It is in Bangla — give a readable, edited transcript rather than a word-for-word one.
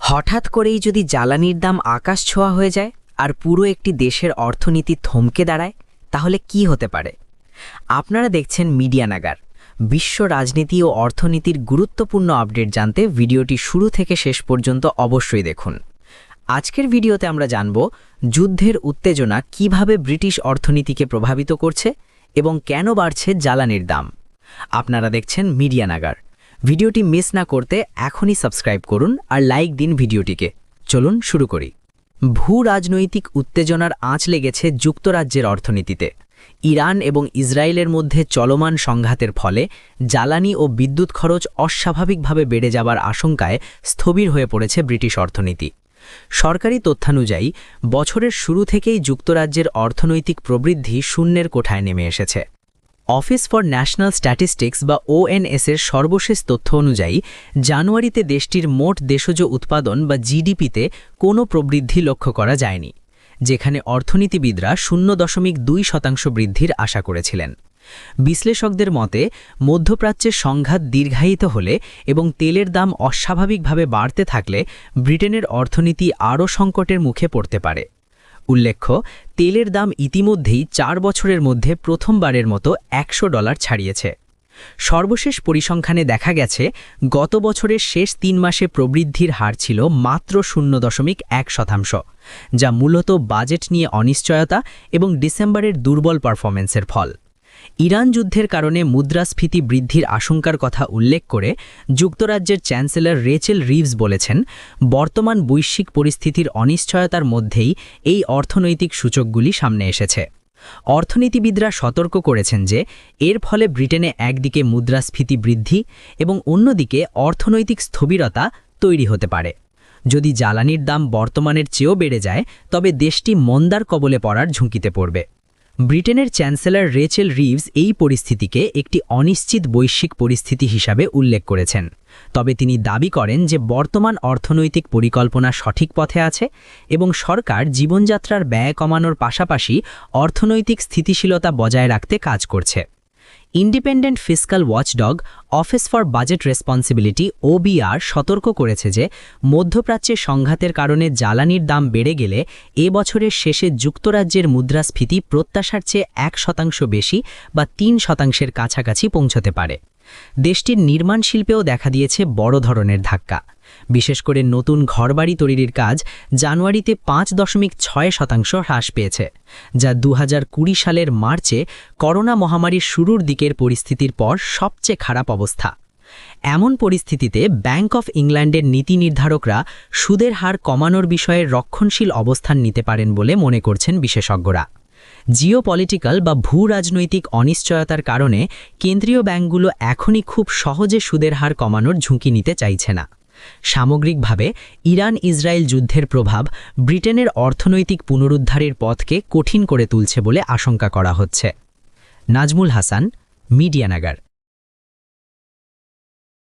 হঠাৎ করেই যদি জ্বালানির দাম আকাশ ছোঁয়া হয়ে যায় আর পুরো একটি দেশের অর্থনীতি থমকে দাঁড়ায়, তাহলে কি হতে পারে? আপনারা দেখছেন মিডিয়া নাগার। বিশ্ব রাজনীতি ও অর্থনীতির গুরুত্বপূর্ণ আপডেট জানতে ভিডিওটি শুরু থেকে শেষ পর্যন্ত অবশ্যই দেখুন। আজকের ভিডিওতে আমরা জানব যুদ্ধের উত্তেজনা কিভাবে ব্রিটিশ অর্থনীতিকে প্রভাবিত করছে এবং কেন বাড়ছে জ্বালানির দাম। আপনারা দেখছেন মিডিয়া নাগার। ভিডিওটি মিস না করতে এখনই সাবস্ক্রাইব করুন আর লাইক দিন ভিডিওটিকে। চলুন শুরু করি। ভূ রাজনৈতিক উত্তেজনার আঁচ লেগেছে যুক্তরাজ্যের অর্থনীতিতে। ইরান এবং ইসরায়েলের মধ্যে চলমান সংঘাতের ফলে জ্বালানি ও বিদ্যুৎ খরচ অস্বাভাবিকভাবে বেড়ে যাবার আশঙ্কায় স্থবির হয়ে পড়েছে ব্রিটিশ অর্থনীতি। সরকারি তথ্যানুযায়ী বছরের শুরু থেকেই যুক্তরাজ্যের অর্থনৈতিক প্রবৃদ্ধি শূন্যের কোঠায় নেমে এসেছে। অফিস ফর ন্যাশনাল স্ট্যাটিস্টিক্স বা ONS-এর সর্বশেষ তথ্য অনুযায়ী জানুয়ারিতে দেশটির মোট দেশজ উৎপাদন বা জিডিপিতে কোনো প্রবৃদ্ধি লক্ষ্য করা যায়নি, যেখানে অর্থনীতিবিদরা 0.2% বৃদ্ধির আশা করেছিলেন। বিশ্লেষকদের মতে মধ্যপ্রাচ্যের সংঘাত দীর্ঘায়িত হলে এবং তেলের দাম অস্বাভাবিকভাবে বাড়তে থাকলে ব্রিটেনের অর্থনীতি আরও সংকটের মুখে পড়তে পারে। উল্লেখ্য, তেলের দাম ইতিমধ্যেই 4 বছরের মধ্যে প্রথমবারের মতো $100 ছাড়িয়েছে। সর্বশেষ পরিসংখ্যানে দেখা গেছে গত বছরের শেষ 3 মাসে প্রবৃদ্ধির হার ছিল মাত্র 0.1%, যা মূলত বাজেট নিয়ে অনিশ্চয়তা এবং ডিসেম্বরের দুর্বল পারফরম্যান্সের ফল। ইরান যুদ্ধের কারণে মুদ্রাস্ফীতি বৃদ্ধির আশঙ্কার কথা উল্লেখ করে যুক্তরাজ্যের চ্যান্সেলর রেচেল রিভস বলেছেন, বর্তমান বৈশ্বিক পরিস্থিতির অনিশ্চয়তার মধ্যেই এই অর্থনৈতিক সূচকগুলি সামনে এসেছে। অর্থনীতিবিদরা সতর্ক করেছেন যে এর ফলে ব্রিটেনে একদিকে মুদ্রাস্ফীতি বৃদ্ধি এবং অন্যদিকে অর্থনৈতিক স্থবিরতা তৈরি হতে পারে। যদি জ্বালানির দাম বর্তমানের চেয়েও বেড়ে যায়, তবে দেশটি মন্দার কবলে পড়ার ঝুঁকিতে পড়বে। ব্রিটেনের চ্যান্সেলর রেচেল রিভস এই পরিস্থিতিকে একটি অনিশ্চিত বৈশ্বিক পরিস্থিতি হিসাবে উল্লেখ করেছেন, তবে তিনি দাবি করেন যে বর্তমান অর্থনৈতিক পরিকল্পনা সঠিক পথে আছে এবং সরকার জীবনযাত্রার ব্যয় কমানোর পাশাপাশি অর্থনৈতিক স্থিতিশীলতা বজায় রাখতে কাজ করছে। Independent fiscal watchdog office for budget responsibility OBR সতর্ক করেছে যে মধ্যপ্রাচ্যে সংঘাতের কারণে জ্বালানির দাম বেড়ে গেলে এ বছরের শেষে যুক্তরাজ্যের মুদ্রাস্ফীতি প্রত্যাশার চেয়ে 1% বেশি বা 3%-এর কাছাকাছি পৌঁছতে পারে। দেশটির নির্মাণ শিল্পেও দেখা দিয়েছে বড় ধরনের ধাক্কা। বিশেষ করে নতুন ঘরবাড়ি তৈরির কাজ জানুয়ারিতে 5.6% হ্রাস পেয়েছে, যা 2020 সালের মার্চে করোনা মহামারীর শুরুর দিকের পরিস্থিতির পর সবচেয়ে খারাপ অবস্থা। এমন পরিস্থিতিতে ব্যাংক অফ ইংল্যান্ডের নীতি নির্ধারকরা সুদের হার কমানোর বিষয়ে রক্ষণশীল অবস্থান নিতে পারেন বলে মনে করছেন বিশেষজ্ঞরা। জিওপলিটিক্যাল বা ভূ রাজনৈতিক অনিশ্চয়তার কারণে কেন্দ্রীয় ব্যাংকগুলো এখনই খুব সহজে সুদের হার কমানোর ঝুঁকি নিতে চাইছে না। সামগ্রিকভাবে ইরান ইসরায়েল যুদ্ধের প্রভাব ব্রিটেনের অর্থনৈতিক পুনরুদ্ধারের পথকে কঠিন করে তুলছে বলে আশঙ্কা করা হচ্ছে। নাজমুল হাসান, মিডিয়া নাগার।